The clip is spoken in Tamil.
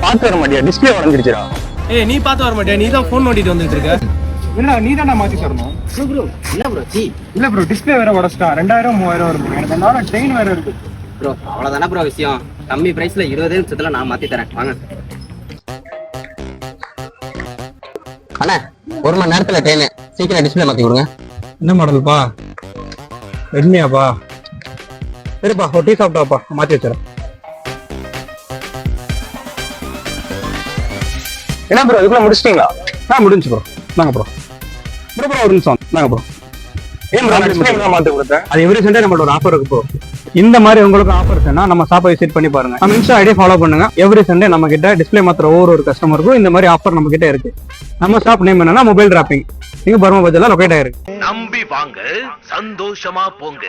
பார்த்து வர மாட்டியா? டிஸ்பிளே உடஞ்சிருச்சுடா. ஏய் நீ பார்த்து வர மாட்டியா? நீ தான் ஃபோன் நோண்டிட்டு வந்துட்டு இருக்க. இல்ல நீ தானே மாத்தி தரணும். இல்ல ப்ரோ டிஸ்பிளே வேற உடச்சிட்டா. 2000 3000 வரும். எனக்கு அதனால செயின் வேற இருக்கு ப்ரோ. அவ்வளவுதானே ப்ரோ விஷயம். கம்மி பிரைஸ்ல 20 நிமிஷத்துல நான் மாத்தி தரேன் வாங்க. அண்ணா 1 மணி நேரத்துல ட்ரெயின், சீக்கிரம் டிஸ்பிளே மாத்தி கொடுங்க. என்ன மாடல்ப்பா? ரெட்மியாப்பா? சரிப்பா ஒரு டீ சாப்பிட்டாப்பா, மாத்தி வச்சுறேன். என்ன ப்ரோ இதுக்குள்ள முடிச்சிட்டீங்களா? முடிஞ்சு ப்ரோ. நாங்க ப்ரோ ப்ரோ ஒரு நிமிஷம். நாங்க ப்ரோ ஏன் டிஸ்பிளே மாத்தி கொடுத்தேன்? அது எவ்ரி சண்டே நம்மளோட ஒரு ஆஃபர் இருக்கு ப்ரோ. இந்த மாதிரி உங்களுக்கு ஆஃபர்ஸ்னா நம்ம ஷாப்பை விசிட் பண்ணி பாருங்க. நம்ம இன்ஸ்டா ஐடியா ஃபாலோ பண்ணுங்க. எவ்ரி சண்டே நம்ம கிட்ட டிஸ்பிளே மாத்திர ஒவ்வொரு கஸ்டமருக்கும் இந்த மாதிரி ஆஃபர் நம்ம கிட்ட இருக்கு. நம்ம ஷாப் நேம் என்னன்னா மொபைல் டிராப்பிங். நீங்க பர்மா பஜார்ல லொகேட் ஆயிருக்கு. நம்பி வாங்க, சந்தோஷமா போங்க.